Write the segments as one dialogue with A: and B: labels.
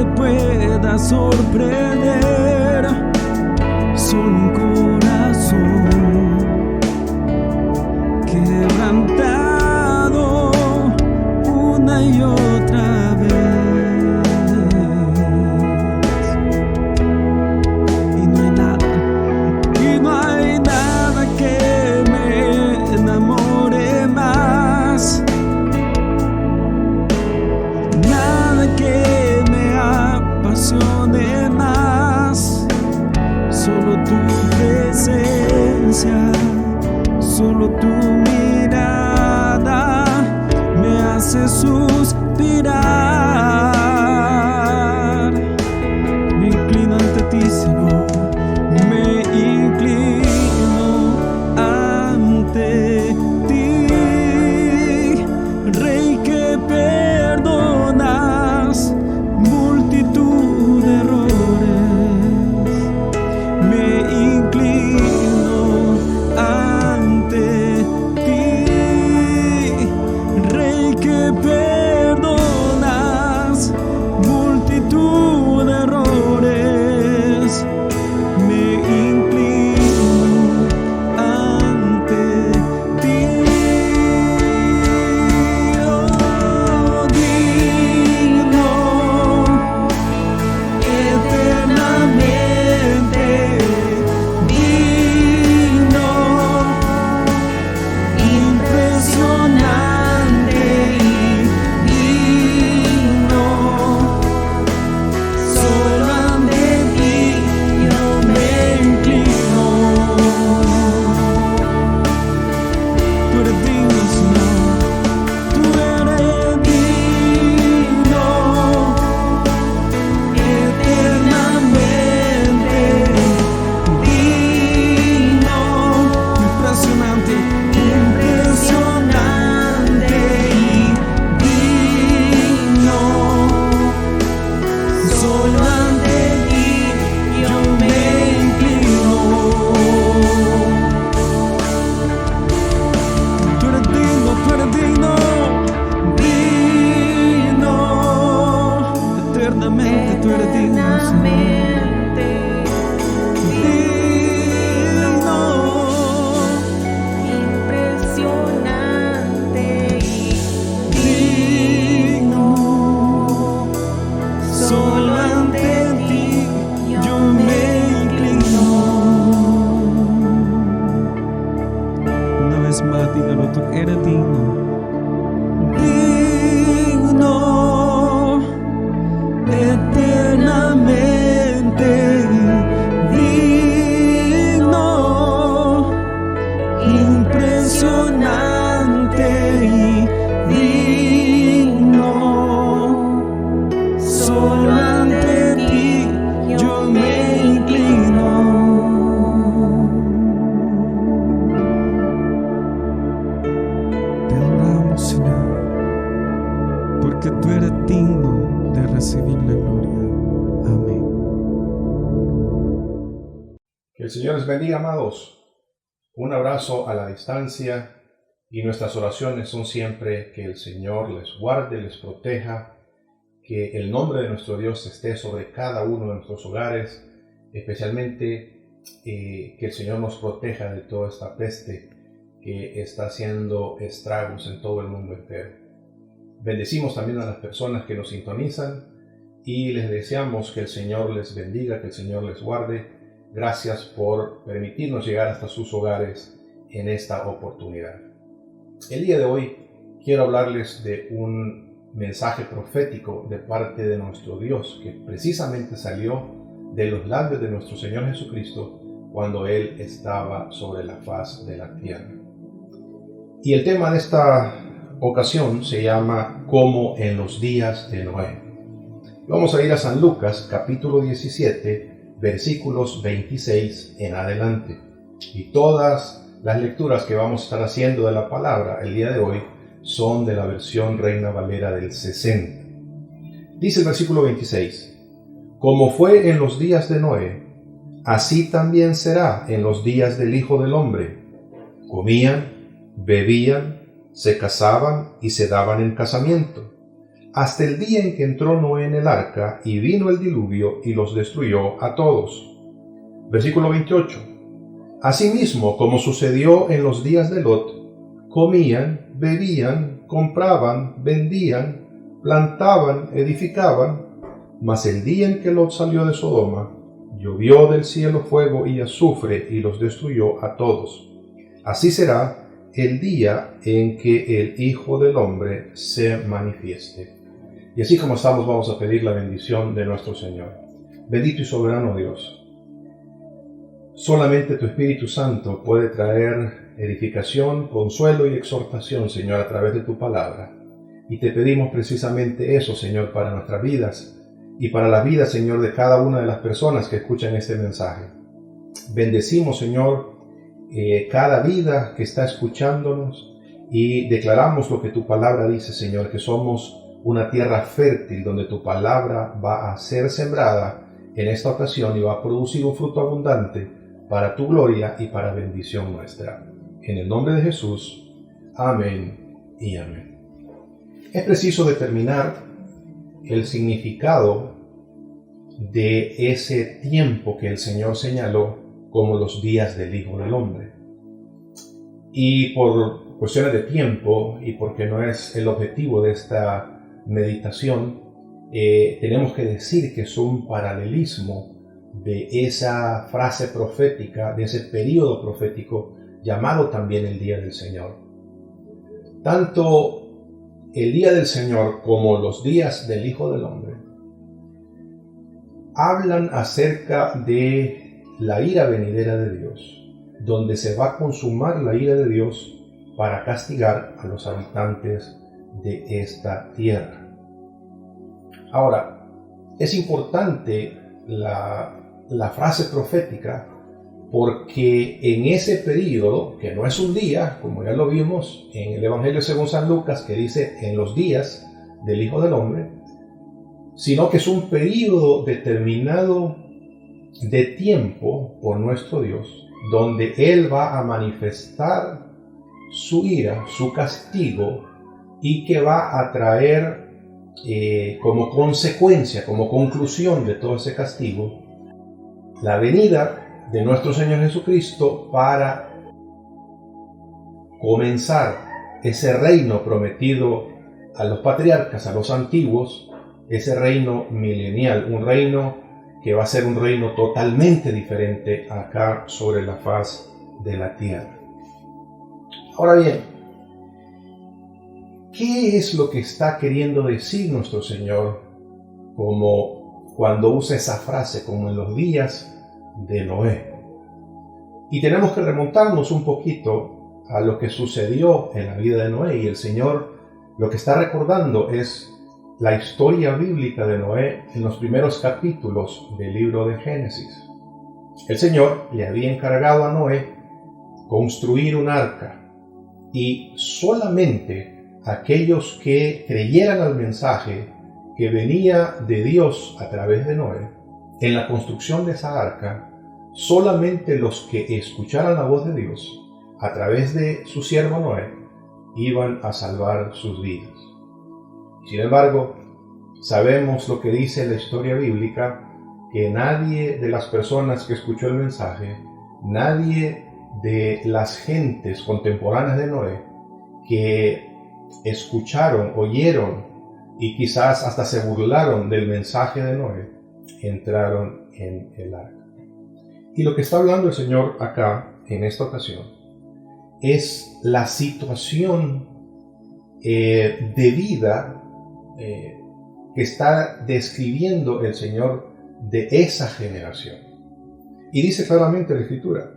A: te pueda sorprender. Solo un corazón quebrantado una y otra vez. Y no hay nada que me enamore más, nada que me apasione más. Solo tu presencia, solo tu mirada me hace suspirar. Me inclino ante ti, Señor, me inclino ante ti, Rey que perdonas multitud de errores. Me inclino ante ti, Rey que perdonas multitud de errores. Me inclino ante ti. Oh, digno eternamente, digno, impresionante y digno. Solo ante ti yo me inclino. Tú eres digno, Señor. Tú eres digno eternamente, digno, impresionante, impresionante y digno. Solo ante ti yo me inclino. Tú eres digno, digno, eternamente tú eres digno, Señor. Digno,
B: impresionante y
A: digno. Solo ante ti yo me inclino. Una vez más, dígalo, tú eres digno. Digno, eternamente digno, impresionante y digno. Solo ante ti yo me inclino. Te adoramos, Señor, porque tú eres digno de recibir la gloria. Amén.
C: Que el Señor les bendiga, amados. Un abrazo a la distancia y nuestras oraciones son siempre que el Señor les guarde, les proteja, que el nombre de nuestro Dios esté sobre cada uno de nuestros hogares, especialmente que el Señor nos proteja de toda esta peste que está haciendo estragos en todo el mundo entero. Bendecimos también a las personas que nos sintonizan y les deseamos que el Señor les bendiga, que el Señor les guarde. Gracias por permitirnos llegar hasta sus hogares en esta oportunidad. El día de hoy quiero hablarles de un mensaje profético de parte de nuestro Dios que precisamente salió de los labios de nuestro Señor Jesucristo cuando Él estaba sobre la faz de la tierra. Y el tema de esta ocasión se llama Como en los días de Noé. Vamos a ir a San Lucas capítulo 17, versículos 26 en adelante. Y todas las lecturas que vamos a estar haciendo de la palabra el día de hoy son de la versión Reina Valera del 60. Dice el versículo 26: Como fue en los días de Noé, así también será en los días del Hijo del Hombre. Comían, bebían, se casaban y se daban en casamiento, hasta el día en que entró Noé en el arca y vino el diluvio y los destruyó a todos. Versículo 28. Asimismo, como sucedió en los días de Lot, comían, bebían, compraban, vendían, plantaban, edificaban, mas el día en que Lot salió de Sodoma, llovió del cielo fuego y azufre y los destruyó a todos. Así será el día en que el Hijo del Hombre se manifieste. Y así como estamos, vamos a pedir la bendición de nuestro Señor. Bendito y soberano Dios, solamente tu Espíritu Santo puede traer edificación, consuelo y exhortación, Señor, a través de tu palabra. Y te pedimos precisamente eso, Señor, para nuestras vidas y para la vida, Señor, de cada una de las personas que escuchan este mensaje. Bendecimos, Señor, cada vida que está escuchándonos y declaramos lo que tu palabra dice, Señor, que somos una tierra fértil donde tu palabra va a ser sembrada en esta ocasión y va a producir un fruto abundante para tu gloria y para bendición nuestra. En el nombre de Jesús, amén y amén. Es preciso determinar el significado de ese tiempo que el Señor señaló como los días del Hijo del Hombre. Y por cuestiones de tiempo, y porque no es el objetivo de esta meditación, tenemos que decir que es un paralelismo de esa frase profética, de ese periodo profético llamado también el Día del Señor. Tanto el Día del Señor como los días del Hijo del Hombre hablan acerca de la ira venidera de Dios, donde se va a consumar la ira de Dios para castigar a los habitantes de esta tierra. Ahora, es importante la frase profética porque en ese periodo, que no es un día, como ya lo vimos en el Evangelio según San Lucas, que dice en los días del Hijo del Hombre, sino que es un periodo determinado de tiempo por nuestro Dios, donde Él va a manifestar su ira, su castigo, y que va a traer como consecuencia, como conclusión de todo ese castigo, la venida de nuestro Señor Jesucristo para comenzar ese reino prometido a los patriarcas, a los antiguos, ese reino milenial, un reino que va a ser un reino totalmente diferente acá sobre la faz de la tierra. Ahora bien, ¿qué es lo que está queriendo decir nuestro Señor como cuando usa esa frase, como en los días de Noé? Y tenemos que remontarnos un poquito a lo que sucedió en la vida de Noé, y el Señor lo que está recordando es la historia bíblica de Noé en los primeros capítulos del libro de Génesis. El Señor le había encargado a Noé construir un arca, y solamente aquellos que creyeran al mensaje que venía de Dios a través de Noé, en la construcción de esa arca, solamente los que escucharan la voz de Dios a través de su siervo Noé iban a salvar sus vidas. Sin embargo, sabemos lo que dice la historia bíblica, que nadie de las personas que escuchó el mensaje, nadie de las gentes contemporáneas de Noé que escucharon, oyeron y quizás hasta se burlaron del mensaje de Noé, entraron en el arca. Y lo que está hablando el Señor acá, en esta ocasión, es la situación de vida que está describiendo el Señor de esa generación. Y dice claramente la Escritura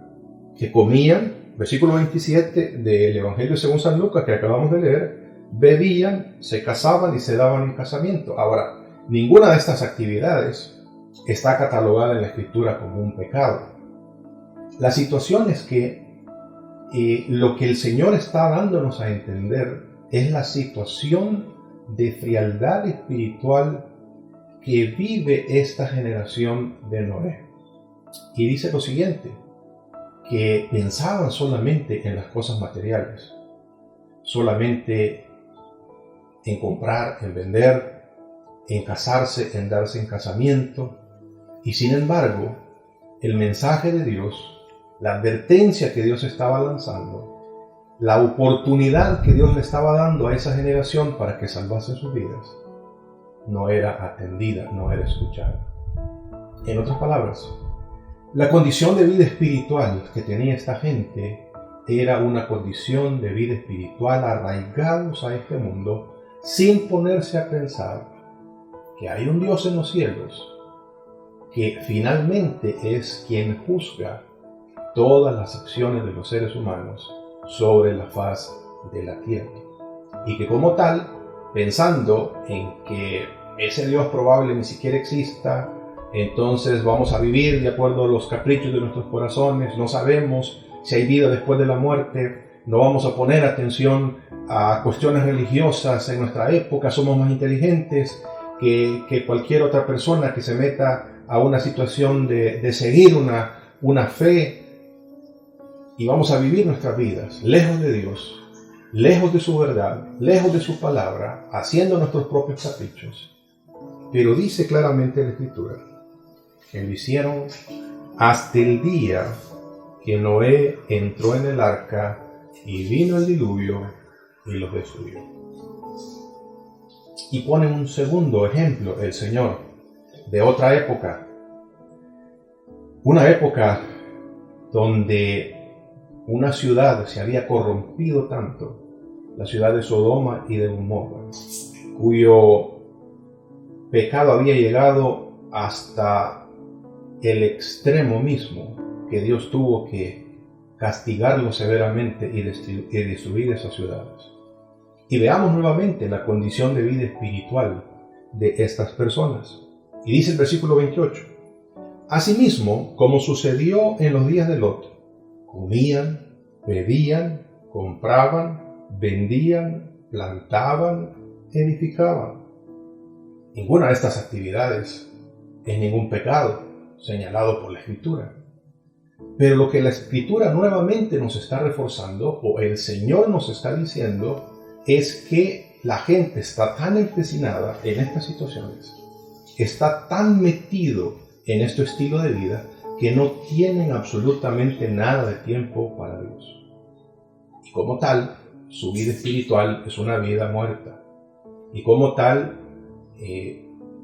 C: que comían, versículo 27 del Evangelio según San Lucas que acabamos de leer, bebían, se casaban y se daban en casamiento. Ahora, ninguna de estas actividades está catalogada en la Escritura como un pecado. La situación es que lo que el Señor está dándonos a entender es la situación de frialdad espiritual que vive esta generación de Noé. Y dice lo siguiente, que pensaban solamente en las cosas materiales, solamente en comprar, en vender, en casarse, en darse en casamiento. Y sin embargo, el mensaje de Dios, la advertencia que Dios estaba lanzando, la oportunidad que Dios le estaba dando a esa generación para que salvase sus vidas, no era atendida, no era escuchada. En otras palabras, la condición de vida espiritual que tenía esta gente era una condición de vida espiritual arraigados a este mundo, sin ponerse a pensar que hay un Dios en los cielos que finalmente es quien juzga todas las acciones de los seres humanos sobre la faz de la tierra. Y que como tal, pensando en que ese Dios probable ni siquiera exista, entonces vamos a vivir de acuerdo a los caprichos de nuestros corazones, no sabemos si hay vida después de la muerte, no vamos a poner atención a cuestiones religiosas en nuestra época, somos más inteligentes que cualquier otra persona que se meta a una situación de seguir una fe, y vamos a vivir nuestras vidas lejos de Dios, lejos de su verdad, lejos de su palabra, haciendo nuestros propios caprichos. Pero dice claramente la Escritura que lo hicieron hasta el día que Noé entró en el arca y vino el diluvio y los destruyó. Y pone un segundo ejemplo el Señor de otra época, una época donde una ciudad se había corrompido tanto, la ciudad de Sodoma y de Gomorra, cuyo pecado había llegado hasta el extremo mismo que Dios tuvo que castigarlo severamente y destruir esas ciudades. Y veamos nuevamente la condición de vida espiritual de estas personas. Y dice el versículo 28, asimismo, como sucedió en los días de Lot, comían, bebían, compraban, vendían, plantaban, edificaban. Ninguna de estas actividades es ningún pecado señalado por la Escritura. Pero lo que la Escritura nuevamente nos está reforzando, o el Señor nos está diciendo, es que la gente está tan empecinada en estas situaciones, está tan metido en este estilo de vida, que no tienen absolutamente nada de tiempo para Dios. Y como tal, su vida espiritual es una vida muerta. Y como tal,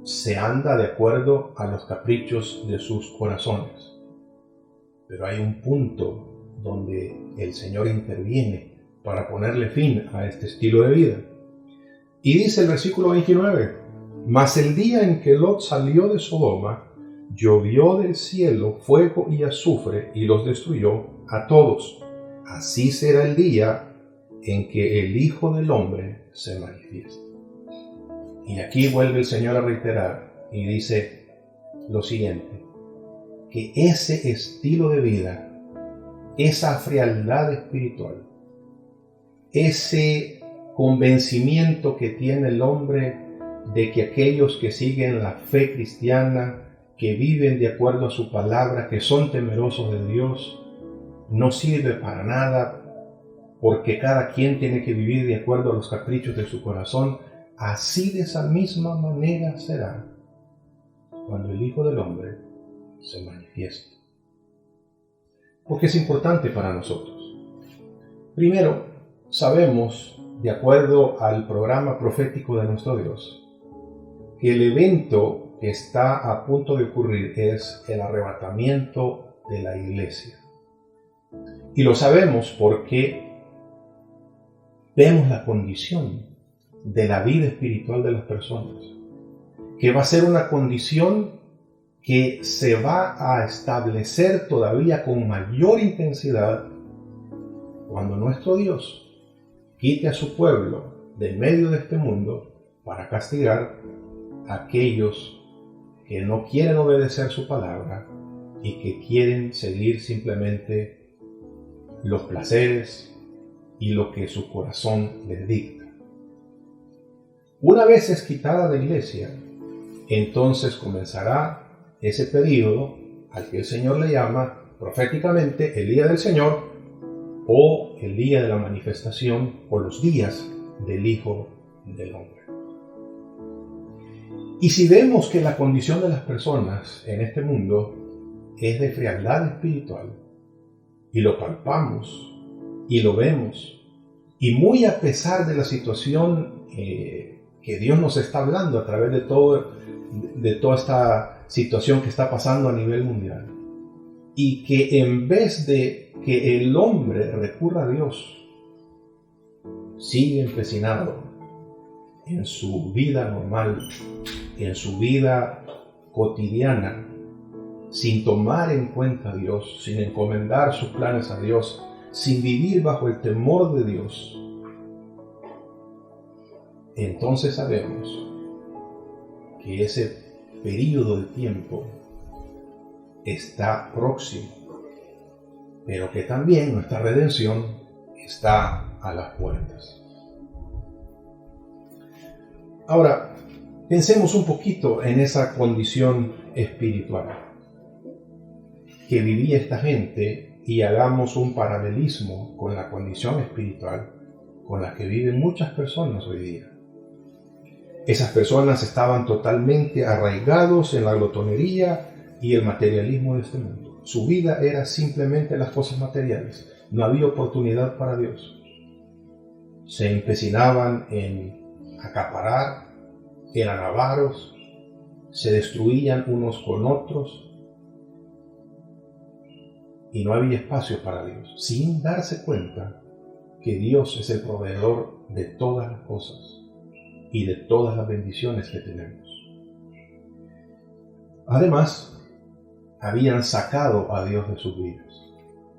C: se anda de acuerdo a los caprichos de sus corazones. Pero hay un punto donde el Señor interviene para ponerle fin a este estilo de vida. Y dice el versículo 29, mas el día en que Lot salió de Sodoma, llovió del cielo fuego y azufre y los destruyó a todos. Así será el día en que el Hijo del Hombre se manifieste. Y aquí vuelve el Señor a reiterar y dice lo siguiente, que ese estilo de vida, esa frialdad espiritual, ese convencimiento que tiene el hombre de que aquellos que siguen la fe cristiana, que viven de acuerdo a su palabra, que son temerosos de Dios, no sirve para nada, porque cada quien tiene que vivir de acuerdo a los caprichos de su corazón. Así, de esa misma manera será cuando el Hijo del Hombre se manifieste. Porque es importante para nosotros. Primero, sabemos, de acuerdo al programa profético de nuestro Dios, que el evento que está a punto de ocurrir es el arrebatamiento de la iglesia. Y lo sabemos porque vemos la condición de la vida espiritual de las personas, que va a ser una condición que se va a establecer todavía con mayor intensidad cuando nuestro Dios quite a su pueblo de medio de este mundo para castigar a aquellos que no quieren obedecer su palabra y que quieren seguir simplemente los placeres y lo que su corazón les dicta. Una vez es quitada la iglesia, entonces comenzará ese período al que el Señor le llama proféticamente el día del Señor, o el día de la manifestación, o los días del Hijo del Hombre. Y si vemos que la condición de las personas en este mundo es de frialdad espiritual, y lo palpamos, y lo vemos, y muy a pesar de la situación que Dios nos está hablando a través de toda esta situación que está pasando a nivel mundial, y que en vez de que el hombre recurra a Dios, sigue empecinado en su vida normal, en su vida cotidiana, sin tomar en cuenta a Dios, sin encomendar sus planes a Dios, sin vivir bajo el temor de Dios, entonces sabemos que ese período de tiempo está próximo, pero que también nuestra redención está a las puertas. Ahora, pensemos un poquito en esa condición espiritual que vivía esta gente y hagamos un paralelismo con la condición espiritual con la que viven muchas personas hoy día. Esas personas estaban totalmente arraigados en la glotonería y el materialismo de este mundo. Su vida era simplemente las cosas materiales. No había oportunidad para Dios. Se empecinaban en acaparar, eran avaros, se destruían unos con otros y no había espacio para Dios, sin darse cuenta que Dios es el proveedor de todas las cosas y de todas las bendiciones que tenemos. Además, habían sacado a Dios de sus vidas.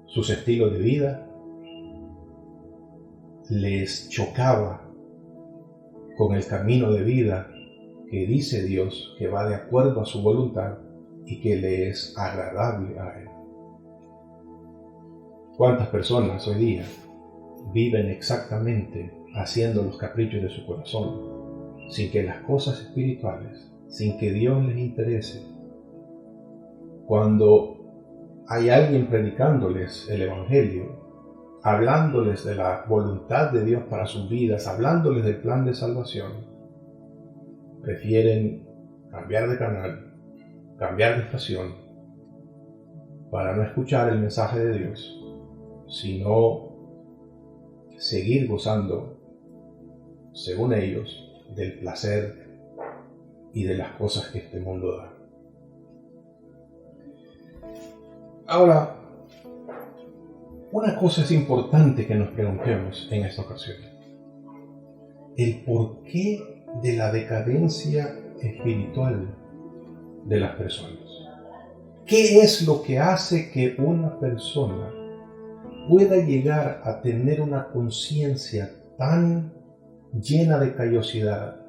C: Sus estilos de vida les chocaba con el camino de vida que dice Dios que va de acuerdo a su voluntad y que le es agradable a Él. ¿Cuántas personas hoy día viven exactamente haciendo los caprichos de su corazón, sin que las cosas espirituales, sin que Dios les interese? Cuando hay alguien predicándoles el Evangelio, hablándoles de la voluntad de Dios para sus vidas, hablándoles del plan de salvación, prefieren cambiar de canal, cambiar de estación, para no escuchar el mensaje de Dios, sino seguir gozando, según ellos, del placer y de las cosas que este mundo da. Ahora, una cosa es importante que nos preguntemos en esta ocasión: el porqué de la decadencia espiritual de las personas. ¿Qué es lo que hace que una persona pueda llegar a tener una conciencia tan llena de callosidad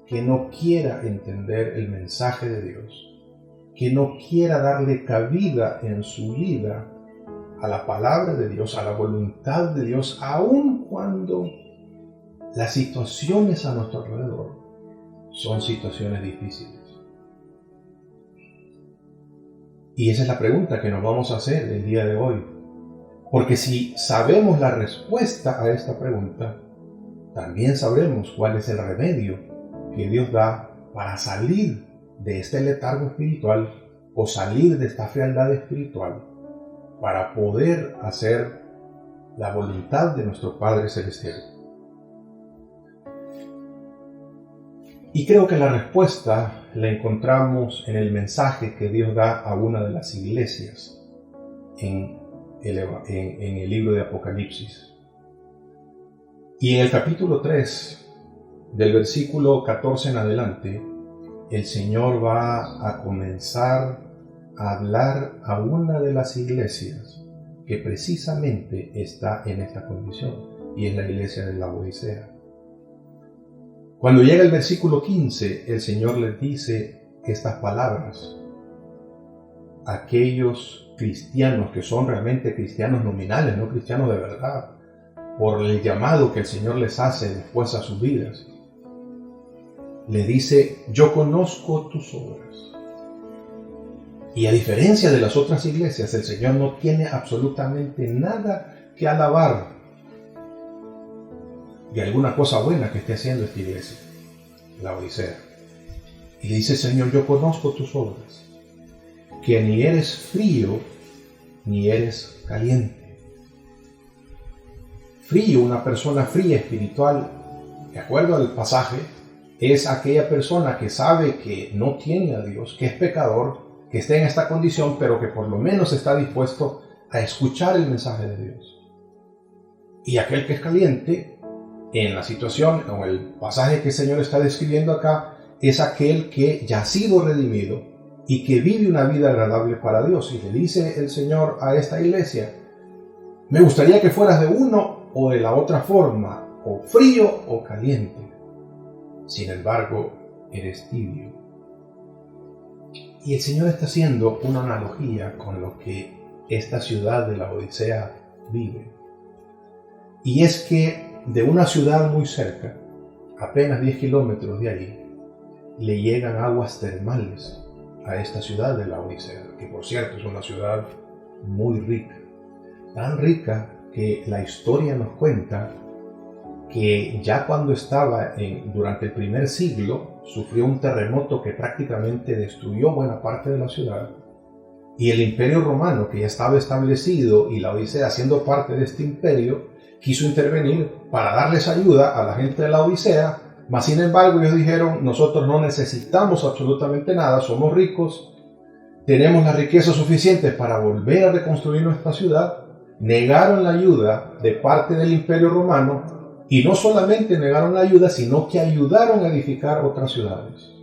C: que no quiera entender el mensaje de Dios, que no quiera darle cabida en su vida a la palabra de Dios, a la voluntad de Dios, aun cuando las situaciones a nuestro alrededor son situaciones difíciles? Y esa es la pregunta que nos vamos a hacer el día de hoy. Porque si sabemos la respuesta a esta pregunta, también sabremos cuál es el remedio que Dios da para salir de este letargo espiritual o salir de esta frialdad espiritual, para poder hacer la voluntad de nuestro Padre Celestial. Y creo que la respuesta la encontramos en el mensaje que Dios da a una de las iglesias en el libro de Apocalipsis. Y en el capítulo 3, del versículo 14 en adelante, el Señor va a comenzar a hablar a una de las iglesias que precisamente está en esta condición, y es la iglesia de la Odisea. Cuando llega el versículo 15, el Señor les dice estas palabras a aquellos cristianos que son realmente cristianos nominales, no cristianos de verdad, por el llamado que el Señor les hace después a sus vidas. Le dice: yo conozco tus obras. Y a diferencia de las otras iglesias, el Señor no tiene absolutamente nada que alabar de alguna cosa buena que esté haciendo esta iglesia, la Odisea. Y le dice: Señor, yo conozco tus obras, que ni eres frío ni eres caliente. Frío, una persona fría espiritual, de acuerdo al pasaje, es aquella persona que sabe que no tiene a Dios, que es pecador, que está en esta condición, pero que por lo menos está dispuesto a escuchar el mensaje de Dios. Y aquel que es caliente, en la situación o el pasaje que el Señor está describiendo acá, es aquel que ya ha sido redimido y que vive una vida agradable para Dios. Y le dice el Señor a esta iglesia: me gustaría que fueras de uno o de la otra forma, o frío o caliente. Sin embargo, eres tibio. Y el Señor está haciendo una analogía con lo que esta ciudad de Laodicea vive. Y es que de una ciudad muy cerca, apenas 10 kilómetros de ahí, le llegan aguas termales a esta ciudad de Laodicea, que por cierto es una ciudad muy rica. Tan rica que la historia nos cuenta que ya cuando estaba durante el primer siglo, sufrió un terremoto que prácticamente destruyó buena parte de la ciudad, y el Imperio Romano, que ya estaba establecido y Laodicea siendo parte de este imperio, quiso intervenir para darles ayuda a la gente de Laodicea, mas sin embargo ellos dijeron: nosotros no necesitamos absolutamente nada, somos ricos, tenemos la riqueza suficiente para volver a reconstruir nuestra ciudad. Negaron la ayuda de parte del Imperio Romano, y no solamente negaron la ayuda, sino que ayudaron a edificar otras ciudades.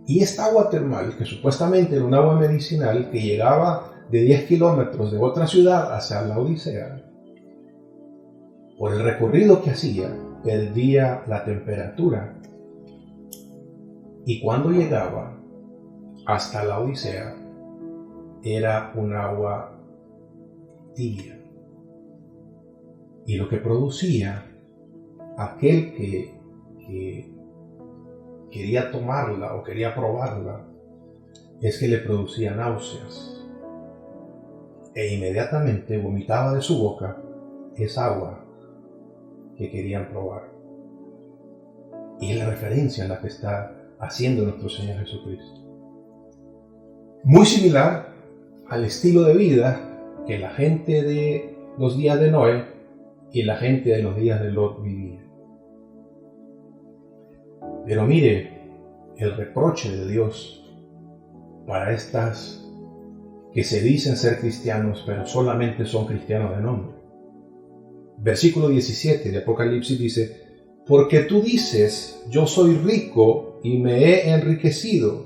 C: Y esta agua termal, que supuestamente era un agua medicinal que llegaba de 10 kilómetros de otra ciudad hacia Laodicea, por el recorrido que hacía, perdía la temperatura. Y cuando llegaba hasta Laodicea, era un agua tibia. Y lo que producía aquel que quería tomarla o quería probarla es que le producía náuseas. E inmediatamente vomitaba de su boca esa agua que querían probar. Y es la referencia en la que está haciendo nuestro Señor Jesucristo. Muy similar al estilo de vida que la gente de los días de Noé y la gente de los días de Lot vivía. Pero mire el reproche de Dios para estas que se dicen ser cristianos, pero solamente son cristianos de nombre. Versículo 17 de Apocalipsis dice: porque tú dices: yo soy rico y me he enriquecido,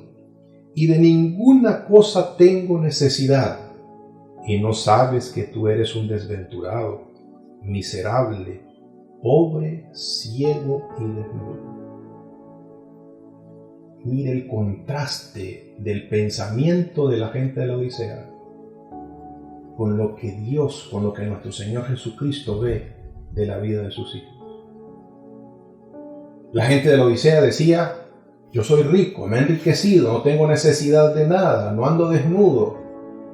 C: y de ninguna cosa tengo necesidad, y no sabes que tú eres un desventurado, miserable, pobre, ciego y desnudo. Mire el contraste del pensamiento de la gente de la Odisea con lo que Dios, con lo que nuestro Señor Jesucristo ve de la vida de sus hijos. La gente de la Odisea decía: yo soy rico, me he enriquecido, no tengo necesidad de nada, no ando desnudo,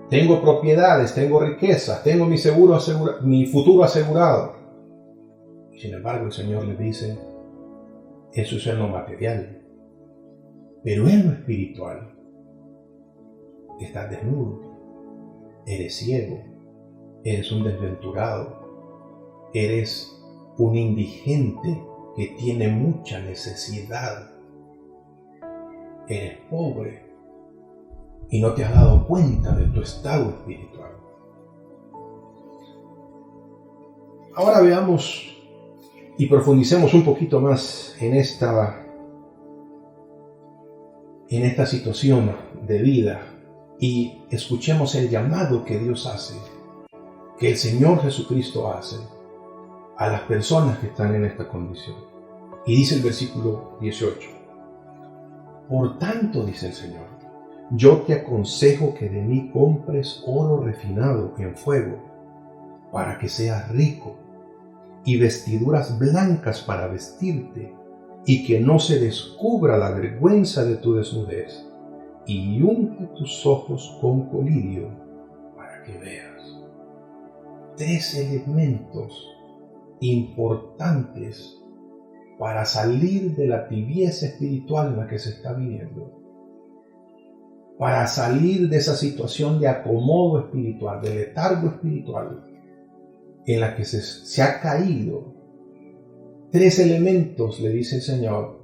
C: tengo propiedades, tengo riquezas, tengo mi futuro asegurado. Sin embargo, el Señor les dice: eso es en lo material, pero en lo espiritual estás desnudo, eres ciego, eres un desventurado, eres un indigente que tiene mucha necesidad, eres pobre y no te has dado cuenta de tu estado espiritual. Ahora veamos y profundicemos un poquito más en esta situación de vida y escuchemos el llamado que Dios hace, que el Señor Jesucristo hace a las personas que están en esta condición. Y dice el versículo 18: por tanto, dice el Señor, yo te aconsejo que de mí compres oro refinado en fuego, para que seas rico, y vestiduras blancas para vestirte, y que no se descubra la vergüenza de tu desnudez, y unge tus ojos con colirio, para que veas. 3 elementos importantes para salir de la tibieza espiritual en la que se está viviendo, para salir de esa situación de acomodo espiritual, de letargo espiritual en la que se ha caído. 3 elementos, le dice el Señor,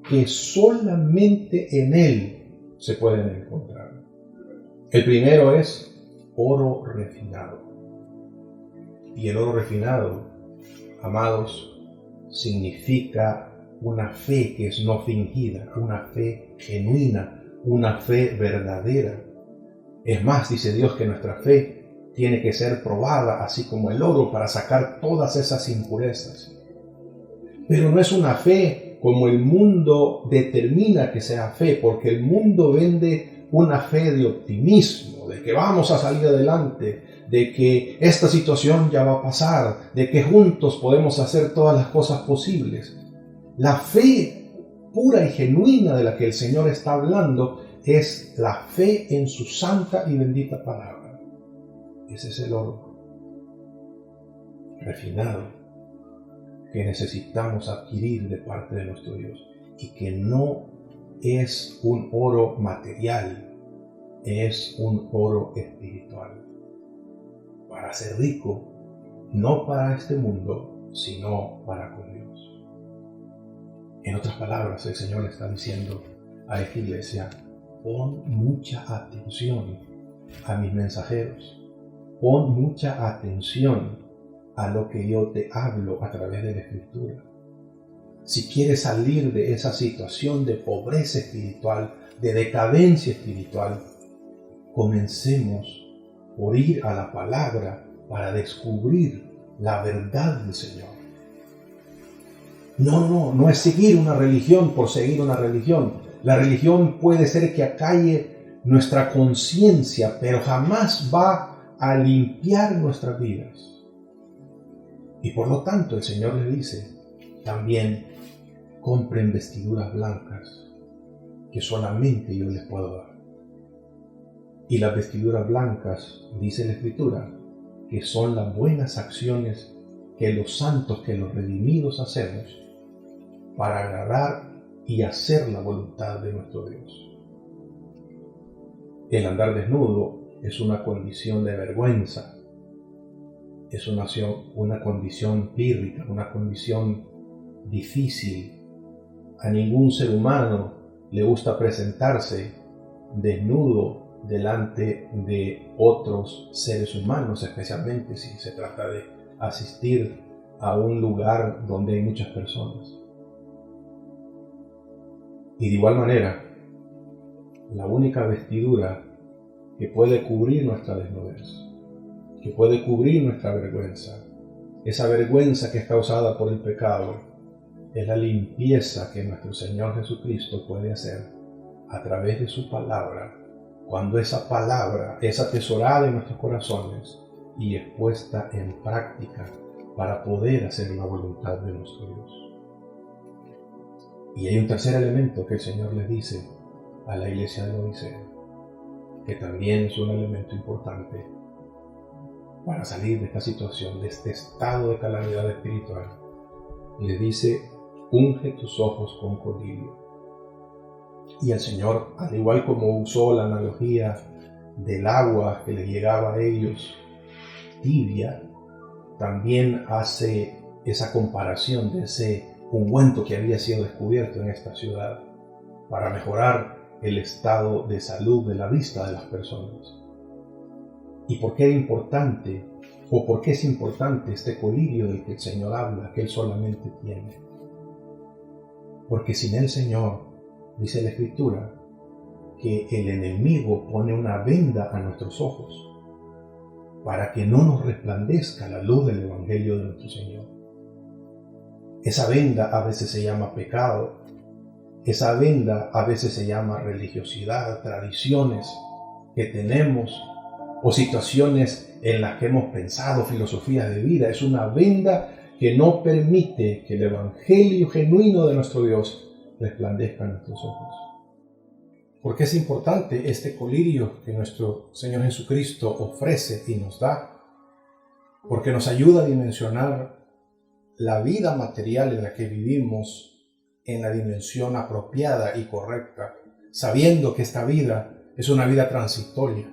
C: que solamente en Él se pueden encontrar. El primero es oro refinado. Y el oro refinado, amados, significa una fe que es no fingida, una fe genuina, una fe verdadera. Es más, dice Dios que nuestra fe tiene que ser probada, así como el oro, para sacar todas esas impurezas. Pero no es una fe como el mundo determina que sea fe, porque el mundo vende una fe de optimismo, de que vamos a salir adelante, de que esta situación ya va a pasar, de que juntos podemos hacer todas las cosas posibles. La fe pura y genuina de la que el Señor está hablando es la fe en su santa y bendita palabra. Ese es el oro refinado que necesitamos adquirir de parte de nuestro Dios, y que no es un oro material, es un oro espiritual, para ser rico, no para este mundo, sino para con Dios. En otras palabras, el Señor le está diciendo a esta iglesia: pon mucha atención a mis mensajeros, pon mucha atención a lo que yo te hablo a través de la Escritura. Si quieres salir de esa situación de pobreza espiritual, de decadencia espiritual, comencemos por ir a la palabra para descubrir la verdad del Señor. No es seguir una religión por seguir una religión. La religión puede ser que acalle nuestra conciencia, pero jamás va a limpiar nuestras vidas. Y por lo tanto el Señor le dice también: compren vestiduras blancas que solamente yo les puedo dar. Y las vestiduras blancas, dice la Escritura, que son las buenas acciones que los santos, que los redimidos hacemos para agradar y hacer la voluntad de nuestro Dios. El andar desnudo es una condición de vergüenza, es una condición pírrica, una condición difícil. A ningún ser humano le gusta presentarse desnudo delante de otros seres humanos, especialmente si se trata de asistir a un lugar donde hay muchas personas. Y de igual manera, la única vestidura que puede cubrir nuestra desnudez, que puede cubrir nuestra vergüenza, esa vergüenza que es causada por el pecado, es la limpieza que nuestro Señor Jesucristo puede hacer a través de su palabra, cuando esa palabra es atesorada en nuestros corazones y es puesta en práctica para poder hacer la voluntad de nuestro Dios. Y hay un tercer elemento que el Señor les dice a la iglesia de Laodicea, que también es un elemento importante para salir de esta situación, de este estado de calamidad espiritual. Le dice: unge tus ojos con colirio. Y el Señor, al igual como usó la analogía del agua que les llegaba a ellos tibia, también hace esa comparación de ese ungüento que había sido descubierto en esta ciudad para mejorar el estado de salud de la vista de las personas. ¿Y por qué era importante, o por qué es importante este colirio del que el Señor habla, que Él solamente tiene? Porque sin el Señor, dice la Escritura, que el enemigo pone una venda a nuestros ojos para que no nos resplandezca la luz del Evangelio de nuestro Señor. Esa venda a veces se llama pecado, esa venda a veces se llama religiosidad, tradiciones que tenemos o situaciones en las que hemos pensado, filosofías de vida. Es una venda que no permite que el Evangelio genuino de nuestro Dios resplandezca en nuestros ojos. ¿Por qué es importante este colirio que nuestro Señor Jesucristo ofrece y nos da? Porque nos ayuda a dimensionar la vida material en la que vivimos en la dimensión apropiada y correcta, sabiendo que esta vida es una vida transitoria,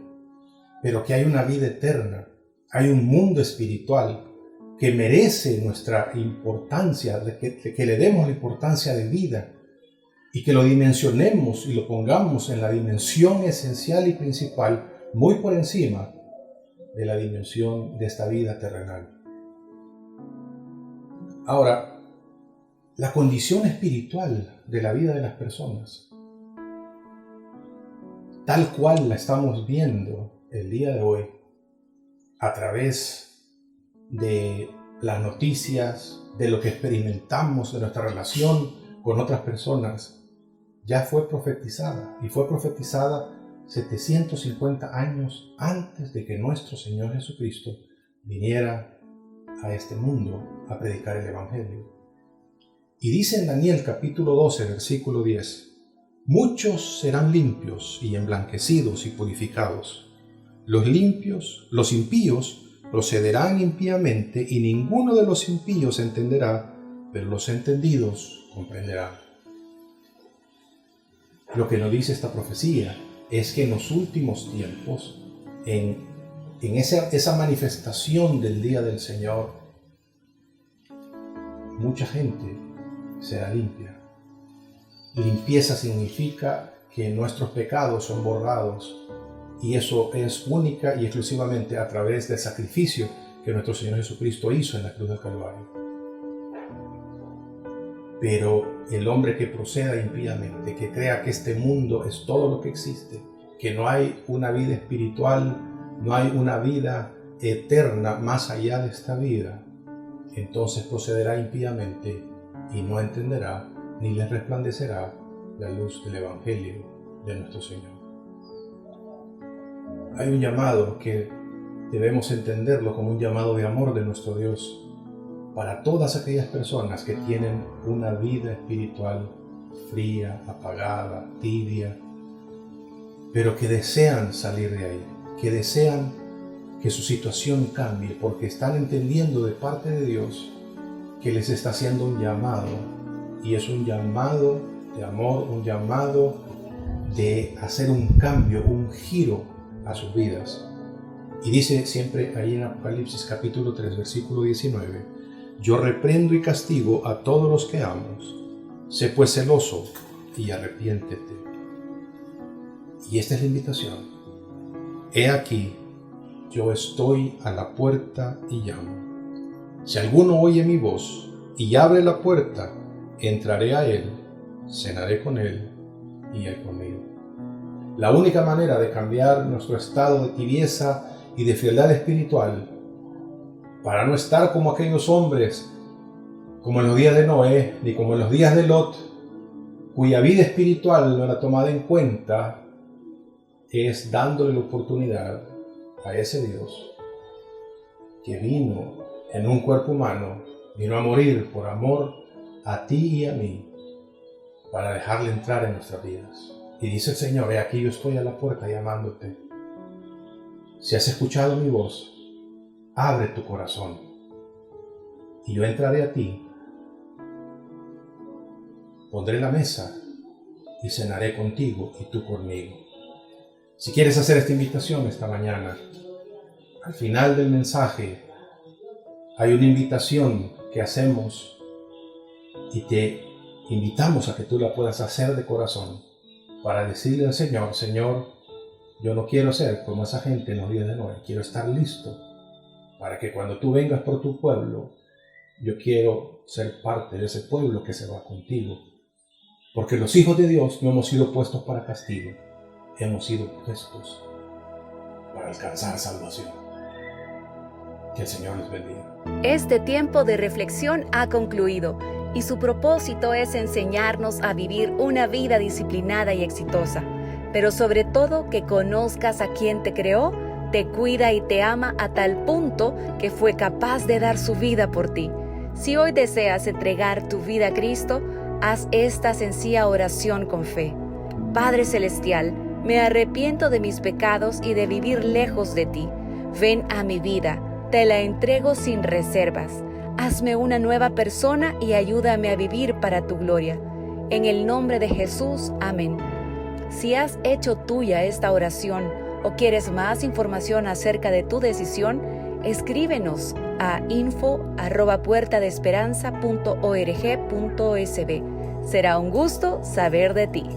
C: pero que hay una vida eterna, hay un mundo espiritual que merece nuestra importancia, de que le demos la importancia de vida y que lo dimensionemos y lo pongamos en la dimensión esencial y principal, muy por encima de la dimensión de esta vida terrenal. Ahora, la condición espiritual de la vida de las personas, tal cual la estamos viendo el día de hoy, a través de las noticias, de lo que experimentamos, de nuestra relación con otras personas, ya fue profetizada, y fue profetizada 750 años antes de que nuestro Señor Jesucristo viniera a este mundo a predicar el Evangelio. Y dice en Daniel capítulo 12, versículo 10, muchos serán limpios y emblanquecidos y purificados. Los limpios, los impíos, procederán impíamente, y ninguno de los impíos entenderá, pero los entendidos comprenderán. Lo que nos dice esta profecía es que en los últimos tiempos, en esa manifestación del día del Señor, mucha gente será limpia. Limpieza significa que nuestros pecados son borrados, y eso es única y exclusivamente a través del sacrificio que nuestro Señor Jesucristo hizo en la cruz del Calvario. Pero el hombre que proceda impíamente, que crea que este mundo es todo lo que existe, que no hay una vida espiritual, no hay una vida eterna más allá de esta vida, entonces procederá impíamente y no entenderá ni le resplandecerá la luz del Evangelio de nuestro Señor. Hay un llamado que debemos entenderlo como un llamado de amor de nuestro Dios para todas aquellas personas que tienen una vida espiritual fría, apagada, tibia, pero que desean salir de ahí, que desean que su situación cambie, porque están entendiendo de parte de Dios que les está haciendo un llamado, y es un llamado de amor, un llamado de hacer un cambio, un giro a sus vidas. Y dice siempre ahí en Apocalipsis capítulo 3, versículo 19, yo reprendo y castigo a todos los que amo. Sé pues celoso y arrepiéntete. Y esta es la invitación. He aquí, yo estoy a la puerta y llamo. Si alguno oye mi voz y abre la puerta, entraré a él, cenaré con él y él conmigo. La única manera de cambiar nuestro estado de tibieza y de frialdad espiritual, para no estar como aquellos hombres, como en los días de Noé, ni como en los días de Lot, cuya vida espiritual no era tomada en cuenta, es dándole la oportunidad a ese Dios que vino en un cuerpo humano, vino a morir por amor a ti y a mí, para dejarle entrar en nuestras vidas. Y dice el Señor, he aquí yo estoy a la puerta llamándote. Si has escuchado mi voz, abre tu corazón y yo entraré a ti, pondré la mesa y cenaré contigo y tú conmigo. Si quieres hacer esta invitación esta mañana, al final del mensaje hay una invitación que hacemos y te invitamos a que tú la puedas hacer de corazón para decirle al Señor, Señor, yo no quiero ser como esa gente en los días de Noé, quiero estar listo para que cuando tú vengas por tu pueblo, yo quiero ser parte de ese pueblo que se va contigo. Porque los hijos de Dios no hemos sido puestos para castigo, hemos sido puestos para alcanzar salvación. Que el Señor les bendiga.
B: Este tiempo de reflexión ha concluido y su propósito es enseñarnos a vivir una vida disciplinada y exitosa, pero sobre todo que conozcas a quien te creó, te cuida y te ama a tal punto que fue capaz de dar su vida por ti. Si hoy deseas entregar tu vida a Cristo, haz esta sencilla oración con fe. Padre Celestial, me arrepiento de mis pecados y de vivir lejos de ti. Ven a mi vida, te la entrego sin reservas. Hazme una nueva persona y ayúdame a vivir para tu gloria. En el nombre de Jesús, amén. Si has hecho tuya esta oración o quieres más información acerca de tu decisión, escríbenos a info@puertadesperanza.org.sb. Será un gusto saber de ti.